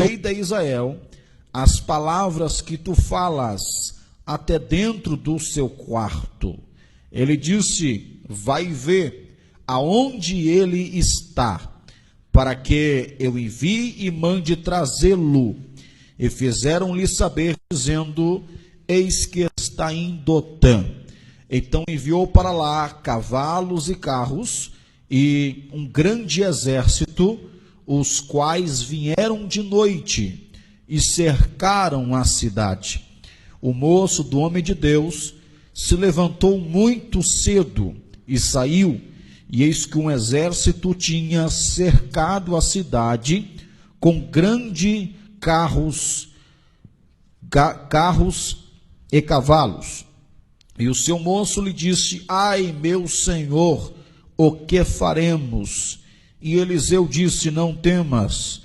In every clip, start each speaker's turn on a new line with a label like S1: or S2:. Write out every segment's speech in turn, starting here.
S1: rei de Israel, as palavras que tu falas até dentro do seu quarto. Ele disse: vai ver aonde ele está, para que eu envie e mande trazê-lo. E fizeram-lhe saber, dizendo: eis que está em Dotã. Então enviou para lá cavalos e carros e um grande exército, os quais vieram de noite e cercaram a cidade. O moço do homem de Deus se levantou muito cedo e saiu, e eis que um exército tinha cercado a cidade com grandes carros e cavalos. E o seu moço lhe disse: ai, meu senhor, o que faremos? E Eliseu disse: não temas,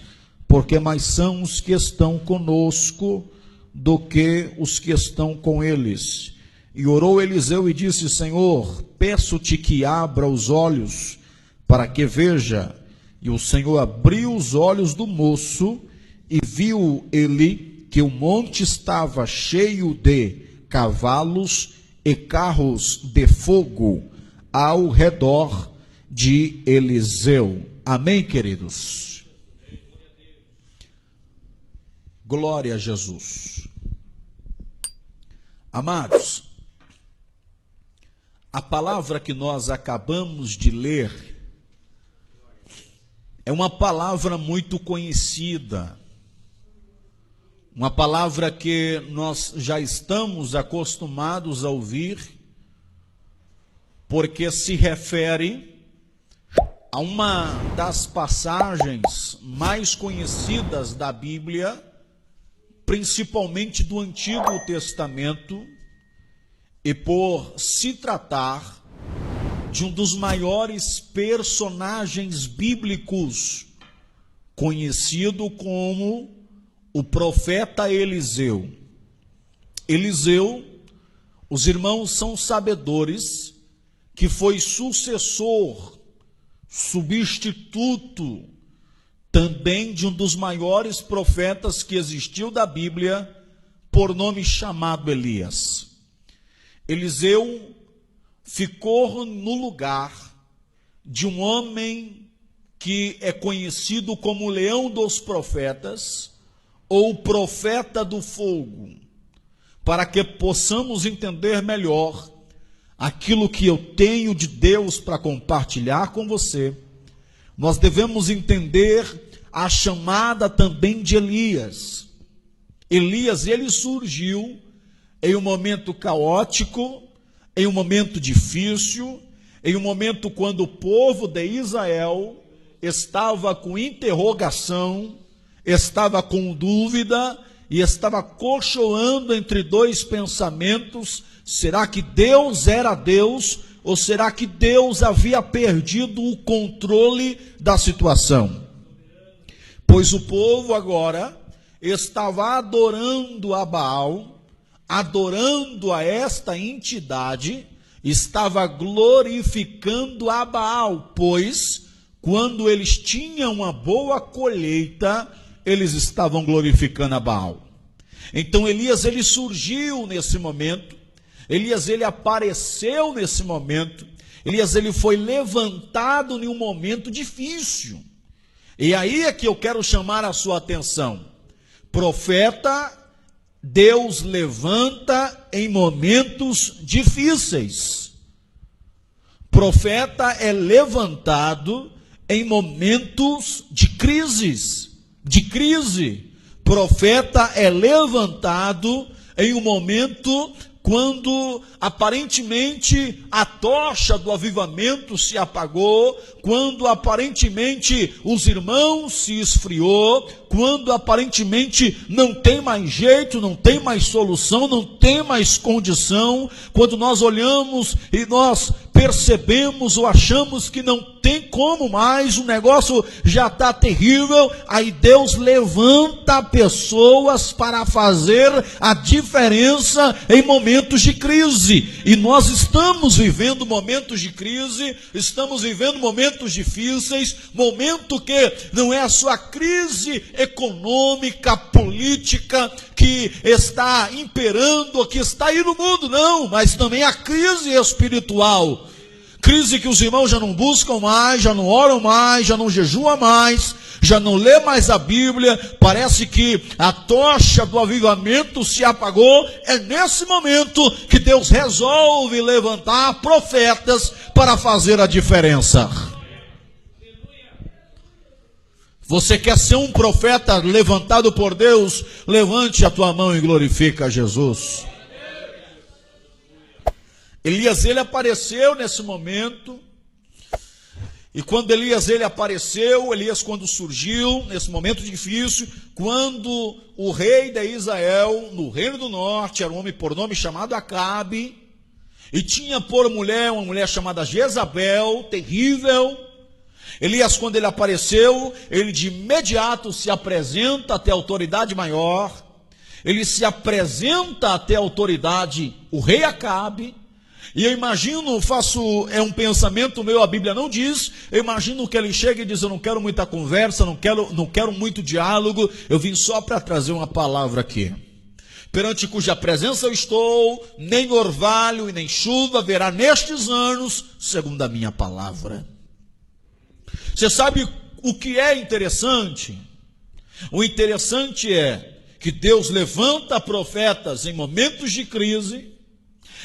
S1: porque mais são os que estão conosco do que os que estão com eles. E orou Eliseu e disse: Senhor, peço-te que abra os olhos para que veja. E o Senhor abriu os olhos do moço, e viu ele que o monte estava cheio de cavalos e carros de fogo ao redor de Eliseu. Amém, queridos? Glória a Jesus. Amados, a palavra que nós acabamos de ler é uma palavra muito conhecida, uma palavra que nós já estamos acostumados a ouvir, porque se refere a uma das passagens mais conhecidas da Bíblia, principalmente do Antigo Testamento, e por se tratar de um dos maiores personagens bíblicos, conhecido como o profeta Eliseu. Eliseu, os irmãos são sabedores que foi sucessor, substituto, também de um dos maiores profetas que existiu da Bíblia, por nome chamado Elias. Eliseu ficou no lugar de um homem que é conhecido como Leão dos Profetas, ou Profeta do Fogo, para que possamos entender melhor aquilo que eu tenho de Deus para compartilhar com você. Nós devemos entender a chamada também de Elias. Elias, ele surgiu em um momento caótico, em um momento difícil, em um momento quando o povo de Israel estava com interrogação, estava com dúvida e estava cochoando entre dois pensamentos: será que Deus era Deus ou será que Deus havia perdido o controle da situação? Pois o povo agora estava adorando a Baal, adorando a esta entidade, estava glorificando a Baal, pois quando eles tinham uma boa colheita, eles estavam glorificando a Baal. Então Elias, ele surgiu nesse momento, Elias, ele apareceu nesse momento, Elias, ele foi levantado em um momento difícil. E aí é que eu quero chamar a sua atenção. Profeta, Deus levanta em momentos difíceis. Profeta é levantado em momentos de crises, de crise. Profeta é levantado em um momento quando aparentemente a tocha do avivamento se apagou, quando aparentemente os irmãos se esfriou, quando aparentemente não tem mais jeito, não tem mais solução, não tem mais condição, quando nós olhamos e nós percebemos ou achamos que não tem como mais, o negócio já está terrível, aí Deus levanta pessoas para fazer a diferença em momentos de crise. E nós estamos vivendo momentos de crise, estamos vivendo momentos difíceis, momento que não é a sua crise econômica, política, que está imperando, que está aí no mundo, não, mas também a crise espiritual. Crise que os irmãos já não buscam mais, já não oram mais, já não jejuam mais, já não lê mais a Bíblia, parece que a tocha do avivamento se apagou. É nesse momento que Deus resolve levantar profetas para fazer a diferença. Você quer ser um profeta levantado por Deus? Levante a tua mão e glorifica a Jesus. Elias, ele apareceu nesse momento, e quando Elias apareceu, Elias quando surgiu, nesse momento difícil, quando o rei de Israel, no reino do norte, era um homem por nome chamado Acabe, e tinha por mulher, uma mulher chamada Jezabel, terrível. Elias, quando ele apareceu, ele de imediato se apresenta até a autoridade maior, ele se apresenta até a autoridade, o rei Acabe. E eu imagino, é um pensamento meu, a Bíblia não diz, eu imagino que ele chega e diz: eu não quero muita conversa, não quero muito diálogo, eu vim só para trazer uma palavra aqui, perante cuja presença eu estou, nem orvalho e nem chuva haverá nestes anos, segundo a minha palavra. Você sabe o que é interessante? O interessante é que Deus levanta profetas em momentos de crise,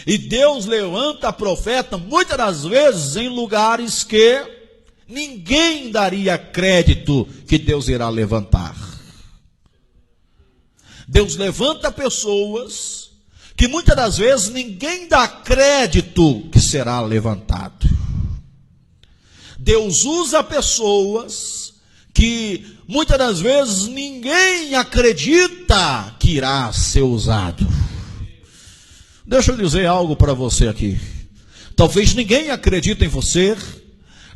S1: e Deus levanta profeta muitas das vezes em lugares que ninguém daria crédito que Deus irá levantar. Deus levanta pessoas que muitas das vezes ninguém dá crédito que será levantado. Deus usa pessoas que muitas das vezes ninguém acredita que irá ser usado. Deixa eu dizer algo para você aqui. Talvez ninguém acredite em você,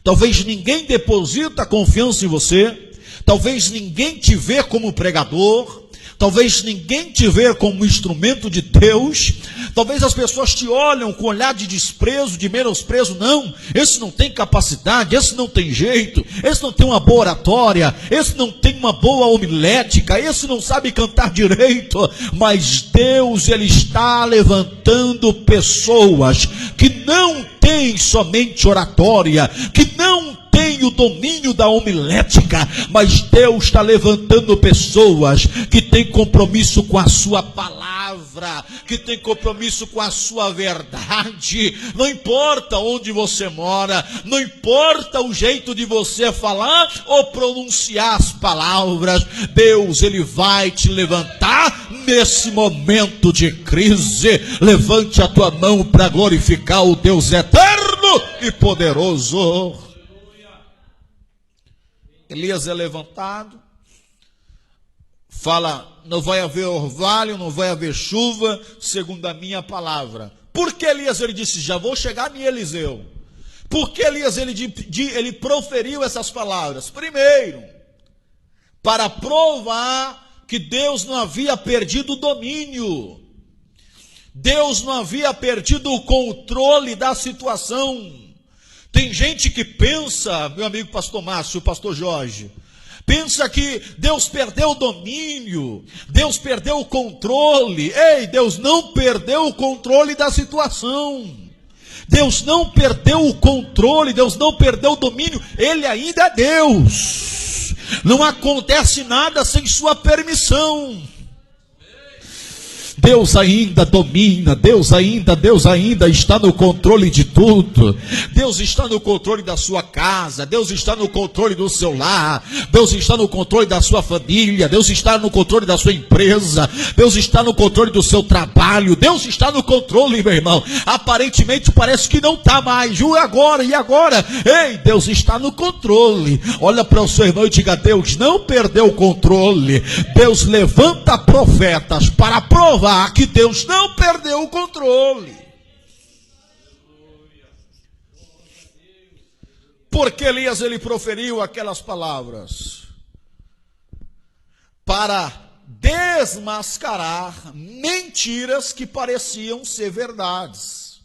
S1: talvez ninguém deposita confiança em você, talvez ninguém te vê como pregador, talvez ninguém te vê como instrumento de Deus, talvez as pessoas te olham com olhar de desprezo, de menosprezo. Não, esse não tem capacidade, esse não tem jeito, esse não tem uma boa oratória, esse não tem uma boa homilética, esse não sabe cantar direito. Mas Deus, ele está levantando pessoas que não têm somente oratória, que não tem o domínio da homilética, mas Deus está levantando pessoas que têm compromisso com a sua palavra, que têm compromisso com a sua verdade. Não importa onde você mora, não importa o jeito de você falar ou pronunciar as palavras, Deus, ele vai te levantar nesse momento de crise. Levante a tua mão para glorificar o Deus eterno e poderoso. Elias é levantado, fala: não vai haver orvalho, não vai haver chuva, segundo a minha palavra. Por que Elias ele disse: já vou chegar em Eliseu? Por que Elias ele proferiu essas palavras? Primeiro, para provar que Deus não havia perdido o domínio, Deus não havia perdido o controle da situação. Tem gente que pensa, meu amigo pastor Márcio, pastor Jorge, pensa que Deus perdeu o domínio, Deus perdeu o controle. Ei, Deus não perdeu o controle da situação, Deus não perdeu o controle, Deus não perdeu o domínio, Ele ainda é Deus. Não acontece nada sem sua permissão. Deus ainda domina, Deus ainda está no controle de tudo. Deus está no controle da sua casa, Deus está no controle do seu lar, Deus está no controle da sua família, Deus está no controle da sua empresa, Deus está no controle do seu trabalho, Deus está no controle, meu irmão. Aparentemente parece que não está mais. E agora? Ei, Deus está no controle. Olha para o seu irmão e diga: Deus não perdeu o controle. Deus levanta profetas para provar que Deus não perdeu o controle. Porque Elias ele proferiu aquelas palavras para desmascarar mentiras que pareciam ser verdades.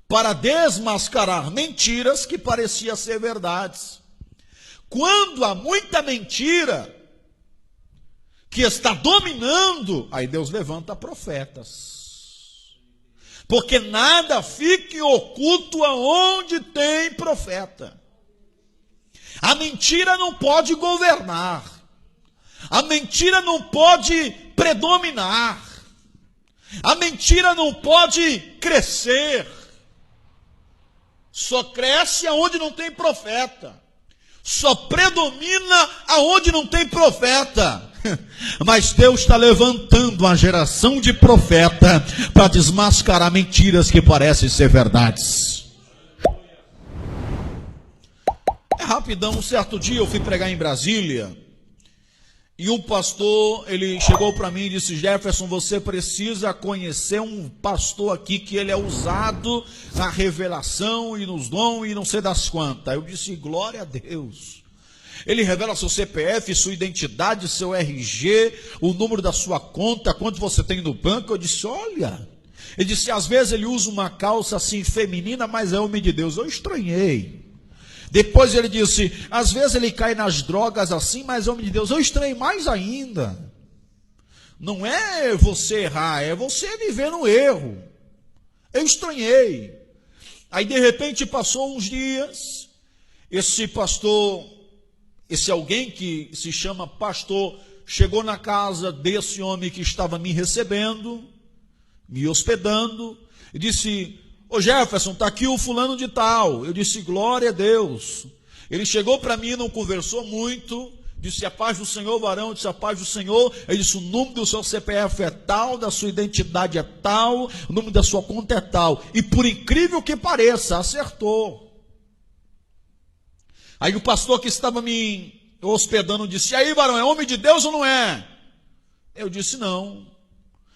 S1: Para desmascarar mentiras que pareciam ser verdades. Quando há muita mentira que está dominando, aí Deus levanta profetas. Porque nada fique oculto aonde tem profeta. A mentira não pode governar. A mentira não pode predominar. A mentira não pode crescer. Só cresce aonde não tem profeta. Só predomina aonde não tem profeta. Mas Deus está levantando uma geração de profeta para desmascarar mentiras que parecem ser verdades. É rapidão, um certo dia eu fui pregar em Brasília e um pastor, ele chegou para mim e disse: Jefferson, você precisa conhecer um pastor aqui que ele é usado na revelação e nos dons e não sei das quantas. Eu disse: glória a Deus. Ele revela seu CPF, sua identidade, seu RG, o número da sua conta, quanto você tem no banco. Eu disse: olha. Ele disse: às vezes ele usa uma calça assim feminina, mas é homem de Deus. Eu estranhei. Depois ele disse: às vezes ele cai nas drogas assim, mas é homem de Deus. Eu estranhei mais ainda. Não é você errar, é você viver no erro. Eu estranhei. Aí de repente passou uns dias, esse pastor... Esse alguém que se chama pastor chegou na casa desse homem que estava me recebendo, me hospedando, e disse: ô Jefferson, está aqui o fulano de tal. Eu disse: glória a Deus. Ele chegou para mim, não conversou muito, disse: a paz do Senhor, varão. Eu disse: a paz do Senhor. Ele disse: o número do seu CPF é tal, da sua identidade é tal, o número da sua conta é tal. E por incrível que pareça, acertou. Aí o pastor que estava me hospedando disse: e aí, varão, é homem de Deus ou não é? Eu disse: não.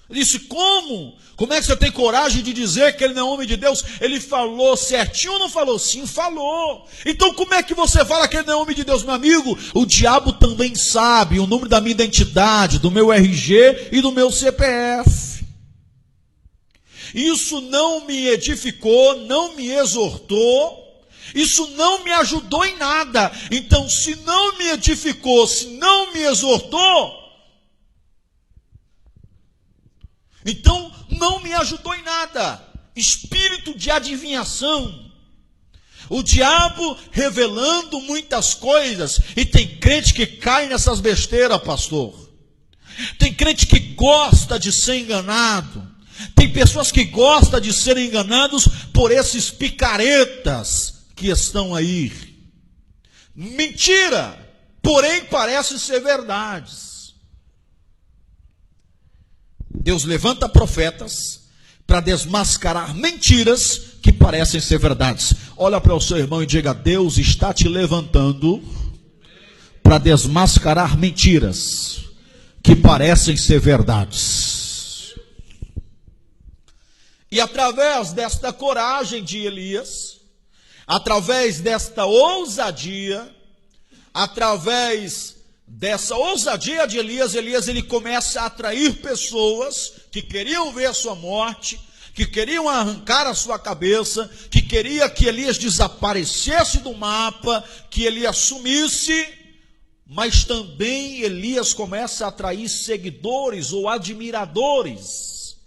S1: Ele disse: como? Como é que você tem coragem de dizer que ele não é homem de Deus? Ele falou certinho ou não falou? Sim, falou. Então como é que você fala que ele não é homem de Deus, meu amigo? O diabo também sabe o número da minha identidade, do meu RG e do meu CPF. Isso não me edificou, não me exortou. Isso não me ajudou em nada. Então, se não me edificou, se não me exortou, então não me ajudou em nada. Espírito de adivinhação. O diabo revelando muitas coisas. E tem crente que cai nessas besteiras, pastor. Tem crente que gosta de ser enganado. Tem pessoas que gostam de serem enganados por esses picaretas que estão aí. Mentira, porém parece ser verdades. Deus levanta profetas para desmascarar mentiras que parecem ser verdades. Olha para o seu irmão e diga: Deus está te levantando para desmascarar mentiras que parecem ser verdades. E através desta coragem de Elias, através desta ousadia, através dessa ousadia de Elias, ele começa a atrair pessoas que queriam ver a sua morte, que queriam arrancar a sua cabeça, que queria que Elias desaparecesse do mapa, que Elias sumisse, mas também Elias começa a atrair seguidores ou admiradores,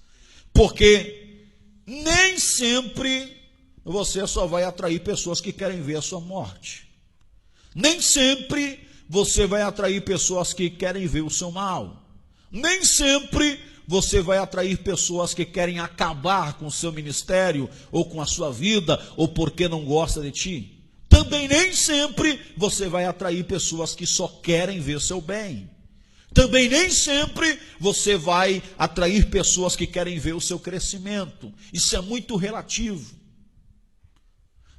S1: porque nem sempre você só vai atrair pessoas que querem ver a sua morte. Nem sempre você vai atrair pessoas que querem ver o seu mal. Nem sempre você vai atrair pessoas que querem acabar com o seu ministério, ou com a sua vida, ou porque não gosta de ti. Também nem sempre você vai atrair pessoas que só querem ver seu bem. Também nem sempre você vai atrair pessoas que querem ver o seu crescimento. Isso é muito relativo.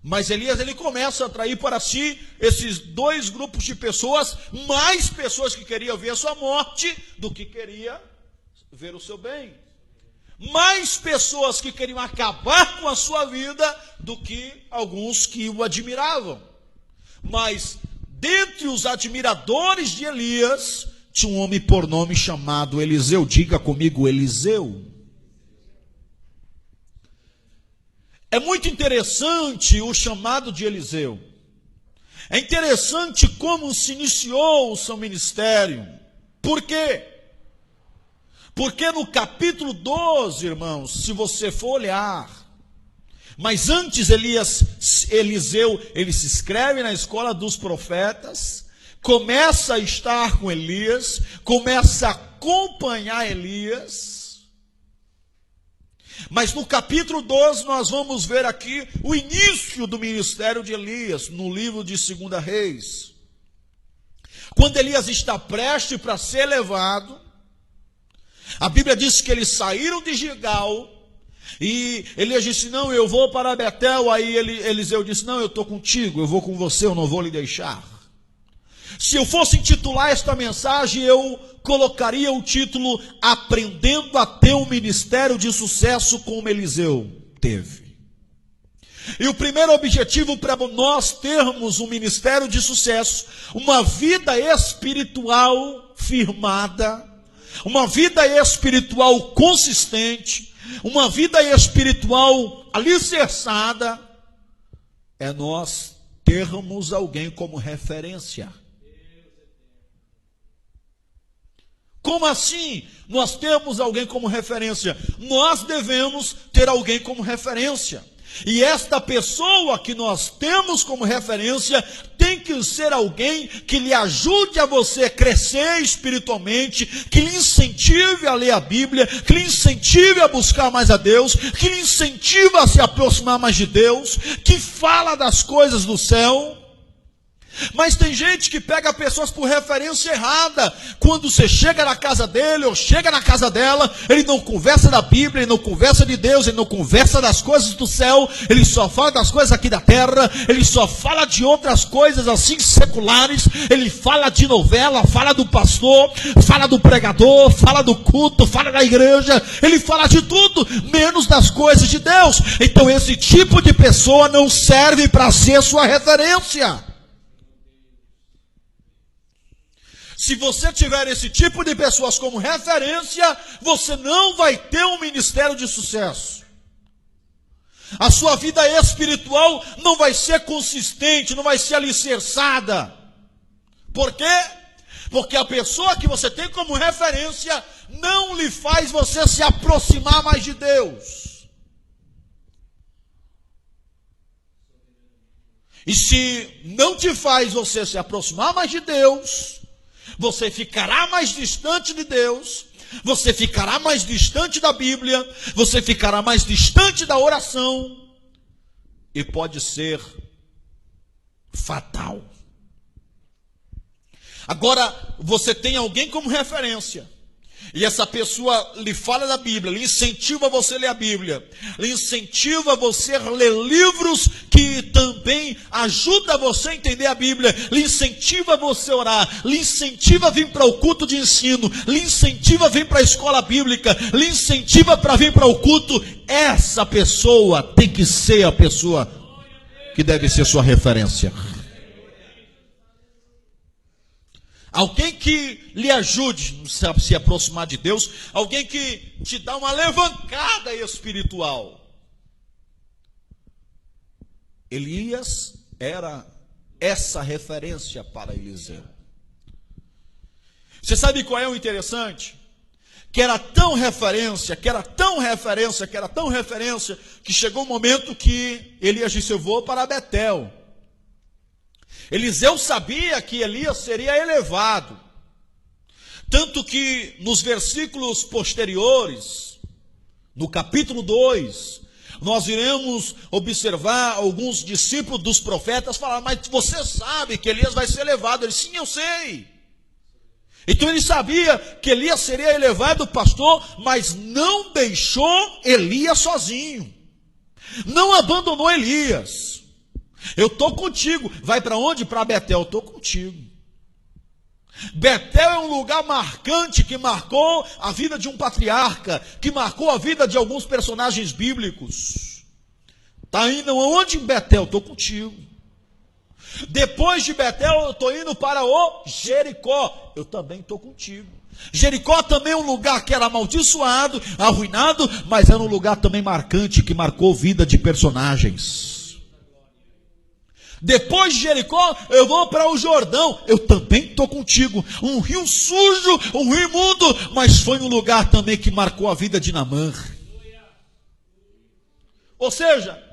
S1: Mas Elias, ele começa a atrair para si esses dois grupos de pessoas, mais pessoas que queriam ver a sua morte do que queria ver o seu bem. Mais pessoas que queriam acabar com a sua vida do que alguns que o admiravam. Mas dentre os admiradores de Elias, tinha um homem por nome chamado Eliseu. Diga comigo, Eliseu. É muito interessante o chamado de Eliseu. É interessante como se iniciou o seu ministério. Por quê? Porque no capítulo 12, irmãos, se você for olhar, mas antes Eliseu, ele se inscreve na escola dos profetas, começa a estar com Elias, começa a acompanhar Elias. Mas no capítulo 12 nós vamos ver aqui o início do ministério de Elias, no livro de 2 Reis. Quando Elias está prestes para ser levado, a Bíblia diz que eles saíram de Gilgal, e Elias disse, não, eu vou para Betel. Aí Eliseu disse, não, eu estou contigo, eu vou com você, eu não vou lhe deixar. Se eu fosse intitular esta mensagem, eu colocaria o título Aprendendo a ter um ministério de sucesso como Eliseu teve. E o primeiro objetivo para nós termos um ministério de sucesso, uma vida espiritual firmada, uma vida espiritual consistente, uma vida espiritual alicerçada, é nós termos alguém como referência. Como assim nós temos alguém como referência? Nós devemos ter alguém como referência. E esta pessoa que nós temos como referência tem que ser alguém que lhe ajude a você crescer espiritualmente, que lhe incentive a ler a Bíblia, que lhe incentive a buscar mais a Deus, que lhe incentive a se aproximar mais de Deus, que fala das coisas do céu. Mas tem gente que pega pessoas por referência errada. Quando você chega na casa dele ou chega na casa dela, ele não conversa da Bíblia, ele não conversa de Deus, ele não conversa das coisas do céu, ele só fala das coisas aqui da terra, ele só fala de outras coisas assim seculares, ele fala de novela, fala do pastor, fala do pregador, fala do culto, fala da igreja, ele fala de tudo, menos das coisas de Deus. Então esse tipo de pessoa não serve para ser sua referência. Se você tiver esse tipo de pessoas como referência, você não vai ter um ministério de sucesso. A sua vida espiritual não vai ser consistente, não vai ser alicerçada. Por quê? Porque a pessoa que você tem como referência não lhe faz você se aproximar mais de Deus. E se não te faz você se aproximar mais de Deus, você ficará mais distante de Deus, você ficará mais distante da Bíblia, você ficará mais distante da oração, e pode ser fatal. Agora, você tem alguém como referência, e essa pessoa lhe fala da Bíblia, lhe incentiva você a ler a Bíblia, lhe incentiva você a ler livros que também ajudam você a entender a Bíblia, lhe incentiva você a orar, lhe incentiva a vir para o culto de ensino, lhe incentiva a vir para a escola bíblica, lhe incentiva para vir para o culto. Essa pessoa tem que ser a pessoa que deve ser sua referência. Alguém que lhe ajude a se aproximar de Deus, alguém que te dá uma alavancada espiritual. Elias era essa referência para Eliseu. Você sabe qual é o interessante? Que era tão referência, que chegou um momento que Elias disse, eu vou para Betel. Eliseu sabia que Elias seria elevado, tanto que nos versículos posteriores, no capítulo 2, nós iremos observar alguns discípulos dos profetas falar, mas você sabe que Elias vai ser elevado. Ele disse, sim, eu sei. Então ele sabia que Elias seria elevado, pastor, mas não deixou Elias sozinho, não abandonou Elias. Eu estou contigo. Vai para onde? Para Betel. Eu estou contigo. Betel é um lugar marcante que marcou a vida de um patriarca, que marcou a vida de alguns personagens bíblicos. Está indo aonde? Em Betel. Estou contigo. Depois de Betel, eu estou indo para o Jericó. Eu também estou contigo. Jericó também é um lugar que era amaldiçoado, arruinado, mas era um lugar também marcante, que marcou vida de personagens. Depois de Jericó, eu vou para o Jordão. Eu também estou contigo. Um rio sujo, um rio imundo, mas foi um lugar também que marcou a vida de Naamã. Ou seja,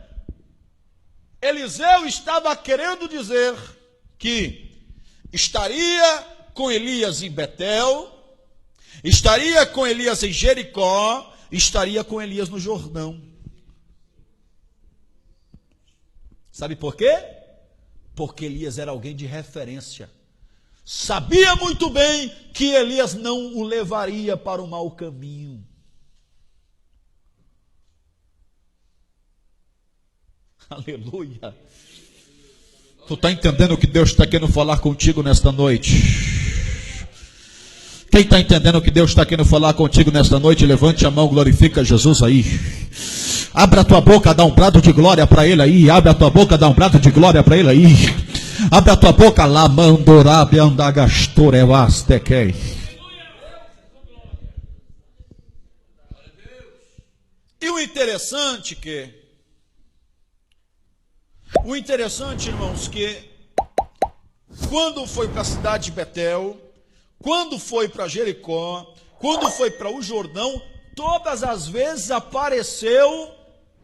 S1: Eliseu estava querendo dizer que estaria com Elias em Betel, estaria com Elias em Jericó, estaria com Elias no Jordão. Sabe por quê? Porque Elias era alguém de referência. Sabia muito bem que Elias não o levaria para o mau caminho. Aleluia. Tu está entendendo o que Deus está querendo falar contigo nesta noite? Quem está entendendo o que Deus está querendo falar contigo nesta noite, levante a mão, glorifica Jesus aí. Abra a tua boca, dá um brado de glória para Ele aí. Abre a tua boca, dá um brado de glória para Ele aí. Abre a tua boca, lá mandorabe andagastor evastequei. E o interessante, irmãos, que quando foi para a cidade de Betel, quando foi para Jericó, quando foi para o Jordão, todas as vezes apareceu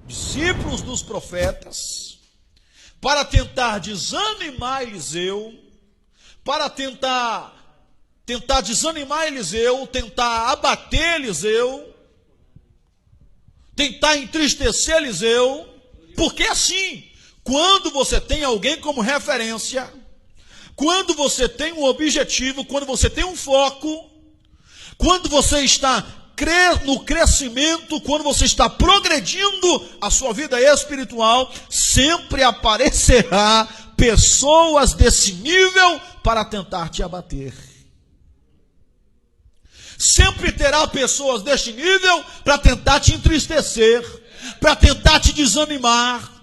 S1: discípulos dos profetas para tentar desanimar Eliseu, para tentar desanimar Eliseu, tentar abater Eliseu, tentar entristecer Eliseu, porque assim, quando você tem alguém como referência, quando você tem um objetivo, quando você tem um foco, quando você está no crescimento, quando você está progredindo a sua vida espiritual, sempre aparecerá pessoas desse nível para tentar te abater. Sempre terá pessoas deste nível para tentar te entristecer, para tentar te desanimar,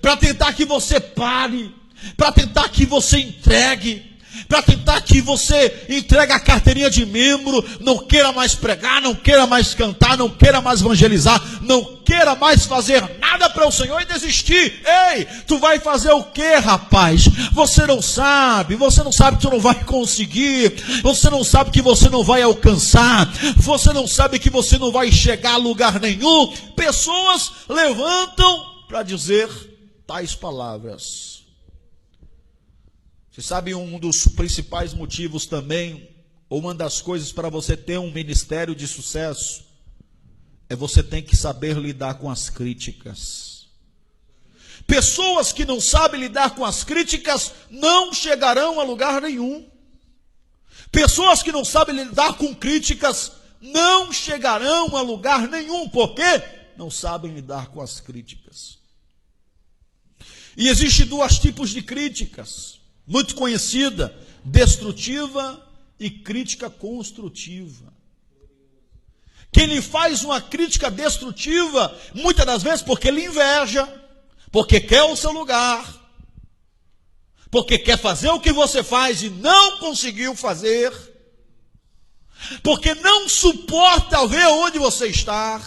S1: para tentar que você pare, para tentar que você entregue, para tentar que você entregue a carteirinha de membro, não queira mais pregar, não queira mais cantar, não queira mais evangelizar, não queira mais fazer nada para o Senhor e desistir. Ei, tu vai fazer o que, rapaz? Você não sabe que tu não vai conseguir, você não sabe que você não vai alcançar, você não sabe que você não vai chegar a lugar nenhum. Pessoas levantam para dizer tais palavras. Você sabe, um dos principais motivos também, ou uma das coisas para você ter um ministério de sucesso, é você tem que saber lidar com as críticas. Pessoas que não sabem lidar com as críticas não chegarão a lugar nenhum. Pessoas que não sabem lidar com críticas não chegarão a lugar nenhum. Por quê? Não sabem lidar com as críticas. E existem dois tipos de críticas, muito conhecida: destrutiva e crítica construtiva. Quem lhe faz uma crítica destrutiva, muitas das vezes porque ele inveja, porque quer o seu lugar, porque quer fazer o que você faz e não conseguiu fazer, porque não suporta ver onde você está,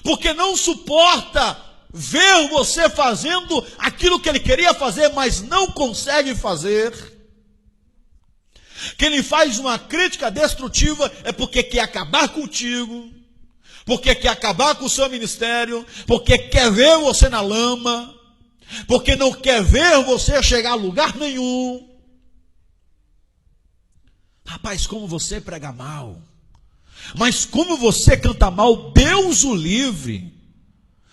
S1: porque não suporta ver você fazendo aquilo que ele queria fazer, mas não consegue fazer. Quem lhe faz uma crítica destrutiva é porque quer acabar contigo, porque quer acabar com o seu ministério, porque quer ver você na lama, porque não quer ver você chegar a lugar nenhum. Rapaz, como você prega mal, mas como você canta mal, Deus o livre.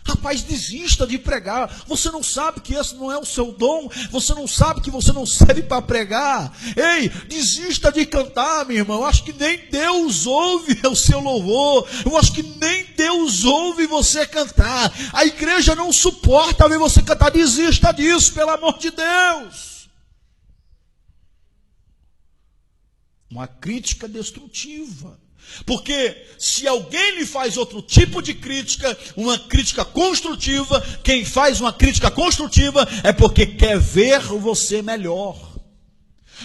S1: Rapaz, desista de pregar. Você não sabe que esse não é o seu dom. Você não sabe que você não serve para pregar. Ei, desista de cantar, meu irmão. Eu acho que nem Deus ouve o seu louvor. Eu acho que nem Deus ouve você cantar. A igreja não suporta ver você cantar. Desista disso, pelo amor de Deus. Uma crítica destrutiva. Porque se alguém lhe faz outro tipo de crítica, uma crítica construtiva, quem faz uma crítica construtiva é porque quer ver você melhor.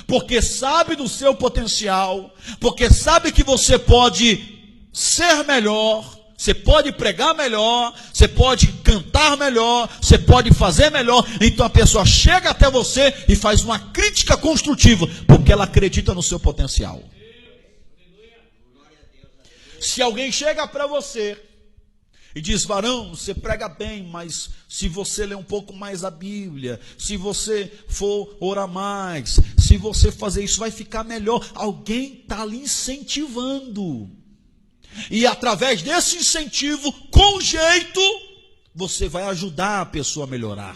S1: Porque sabe do seu potencial, porque sabe que você pode ser melhor, você pode pregar melhor, você pode cantar melhor, você pode fazer melhor. Então a pessoa chega até você e faz uma crítica construtiva, porque ela acredita no seu potencial. Se alguém chega para você e diz: varão, você prega bem, mas se você ler um pouco mais a Bíblia, se você for orar mais, se você fazer isso, vai ficar melhor. Alguém está lhe incentivando. E através desse incentivo, com jeito, você vai ajudar a pessoa a melhorar.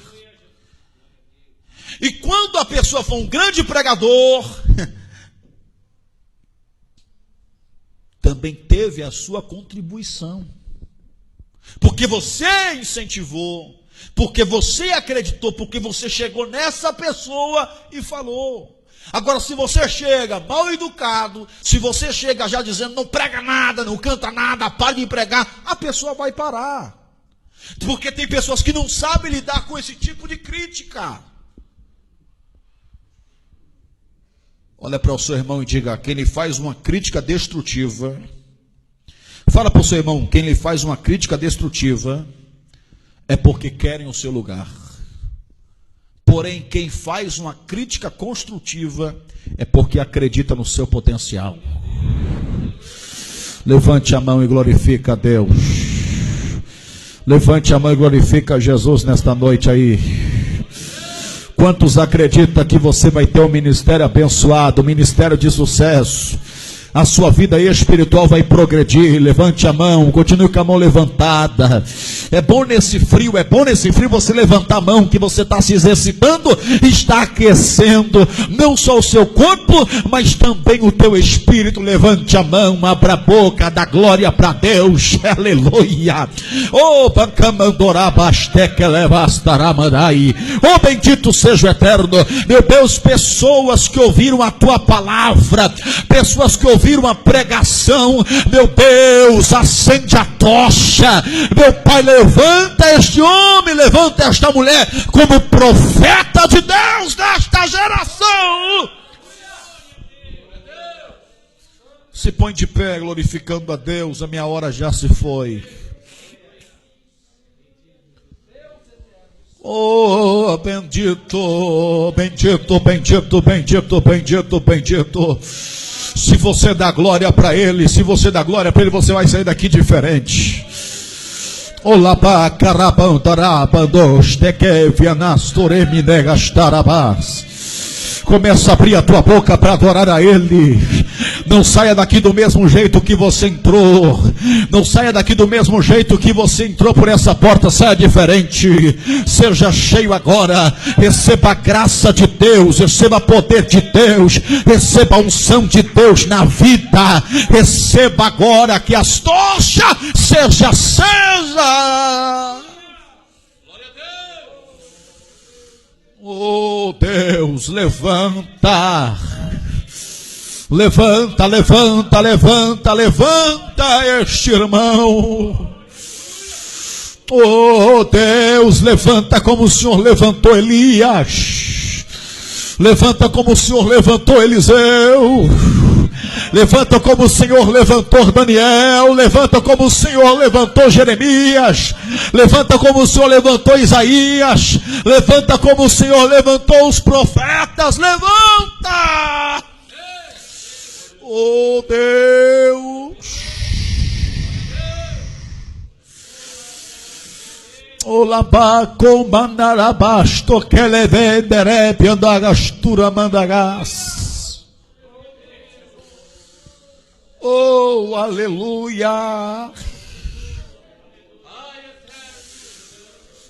S1: E quando a pessoa for um grande pregador, também teve a sua contribuição. Porque você incentivou, porque você acreditou, porque você chegou nessa pessoa e falou. Agora, se você chega mal educado, se você chega já dizendo não prega nada, não canta nada, para de pregar, a pessoa vai parar. Porque tem pessoas que não sabem lidar com esse tipo de crítica. Olha para o seu irmão e diga: quem lhe faz uma crítica destrutiva, fala para o seu irmão, quem lhe faz uma crítica destrutiva é porque querem o seu lugar. Porém, quem faz uma crítica construtiva é porque acredita no seu potencial. Levante a mão e glorifica a Deus. Levante a mão e glorifica Jesus nesta noite aí. Quantos acreditam que você vai ter um ministério abençoado, um ministério de sucesso? A sua vida espiritual vai progredir. Levante a mão, continue com a mão levantada. É bom nesse frio você levantar a mão, que você está se exercitando, está aquecendo não só o seu corpo, mas também o teu espírito. Levante a mão, abra a boca, dá glória para Deus. Aleluia. Oh, bendito seja o eterno. Meu Deus, pessoas que ouviram a tua palavra, pessoas que ouviram a pregação, meu Deus, acende a tocha. Meu Pai, levanta este homem, levanta esta mulher como profeta de Deus desta geração. Se põe de pé glorificando a Deus. A minha hora já se foi. Oh, bendito, bendito, bendito, bendito, bendito, bendito. Se você dá glória para Ele, se você dá glória para Ele, você vai sair daqui diferente. Olá, começa a abrir a tua boca para adorar a Ele. Não saia daqui do mesmo jeito que você entrou. Não saia daqui do mesmo jeito que você entrou por essa porta. Saia diferente. Seja cheio agora. Receba a graça de Deus. Receba poder de Deus. Receba a unção de Deus na vida. Receba agora que as tochas seja acesa. Oh Deus, levanta, levanta, levanta, levanta, levanta este irmão. Oh Deus, levanta como o Senhor levantou Elias, levanta como o Senhor levantou Eliseu, levanta como o Senhor levantou Daniel, levanta como o Senhor levantou Jeremias, levanta como o Senhor levantou Isaías, levanta como o Senhor levantou os profetas, levanta! Oh Deus! Olabá com mandarabasto que levendere piandagastura mandagas. Oh, aleluia!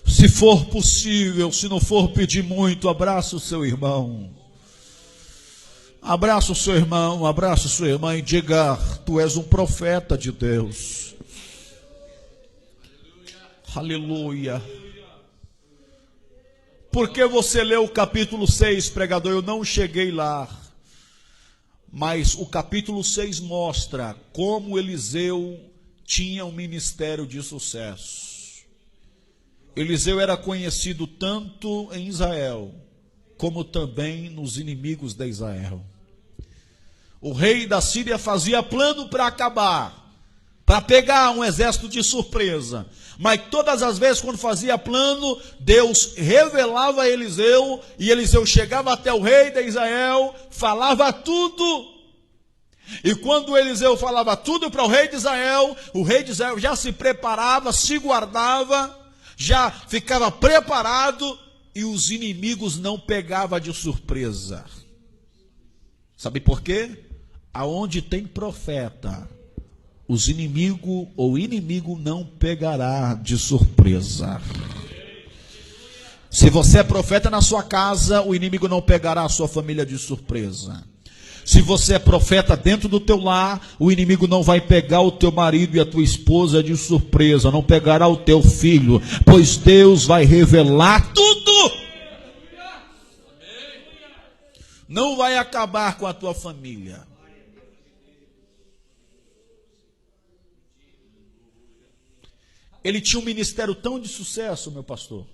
S1: Se for possível, se não for pedir muito, abraça o seu irmão. Abraça o seu irmão, abraça a sua irmã e diga: tu és um profeta de Deus. Aleluia. Porque você leu o capítulo 6, pregador? Eu não cheguei lá. Mas o capítulo 6 mostra como Eliseu tinha um ministério de sucesso. Eliseu era conhecido tanto em Israel, como também nos inimigos de Israel. O rei da Síria fazia plano para acabar, para pegar um exército de surpresa. Mas todas as vezes quando fazia plano, Deus revelava a Eliseu, e Eliseu chegava até o rei de Israel, falava tudo. E quando Eliseu falava tudo para o rei de Israel já se preparava, se guardava, já ficava preparado, e os inimigos não pegavam de surpresa. Sabe por quê? Aonde tem profeta, os inimigos ou inimigo não pegará de surpresa. Se você é profeta na sua casa, o inimigo não pegará a sua família de surpresa. Se você é profeta dentro do teu lar, o inimigo não vai pegar o teu marido e a tua esposa de surpresa, não pegará o teu filho, pois Deus vai revelar tudo. Não vai acabar com a tua família. Ele tinha um ministério tão de sucesso, meu pastor,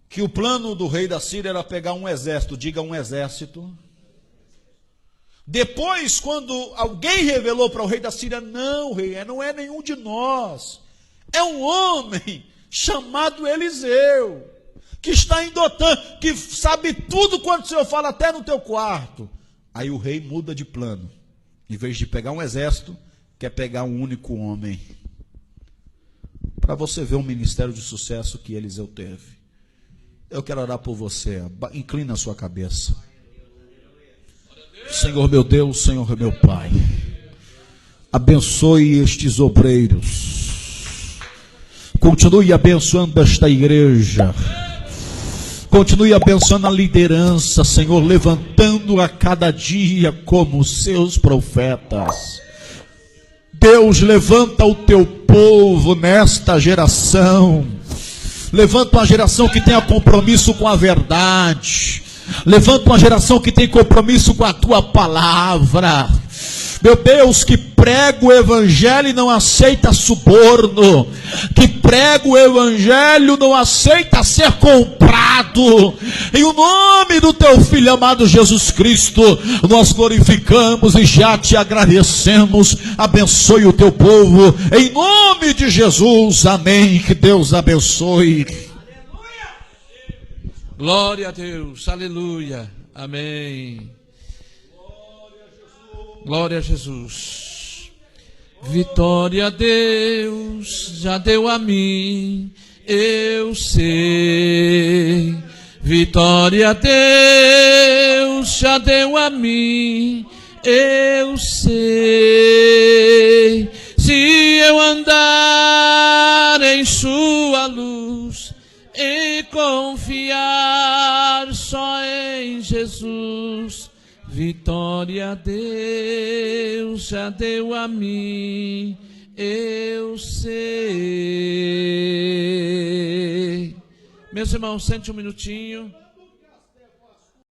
S1: que o plano do rei da Síria era pegar um exército, diga um exército. Depois, quando alguém revelou para o rei da Síria, não, rei, não é nenhum de nós, é um homem chamado Eliseu, que está em Dotã, que sabe tudo quanto o Senhor fala, até no teu quarto. Aí o rei muda de plano, em vez de pegar um exército, quer pegar um único homem. Para você ver o ministério de sucesso que Eliseu teve. Eu quero orar por você. Inclina a sua cabeça. Senhor meu Deus, Senhor meu Pai, abençoe estes obreiros. Continue abençoando esta igreja. Continue abençoando a liderança, Senhor, levantando a cada dia como seus profetas. Deus, levanta o teu povo nesta geração. Levanta uma geração que tenha compromisso com a verdade. Levanta uma geração que tem compromisso com a tua palavra. Meu Deus, que prega o evangelho e não aceita suborno. Que prega o evangelho, não aceita ser comprado. Em o nome do teu filho amado Jesus Cristo, nós glorificamos e já te agradecemos. Abençoe o teu povo, em nome de Jesus, amém. Que Deus abençoe.
S2: Glória a Deus, aleluia, amém. Glória a Jesus. Vitória a Deus já deu a mim, eu sei. Vitória a Deus já deu a mim, eu sei. Se eu andar em sua luz e confiar só em Jesus, vitória a Deus já deu a mim, eu sei. Meus irmãos, sente um minutinho.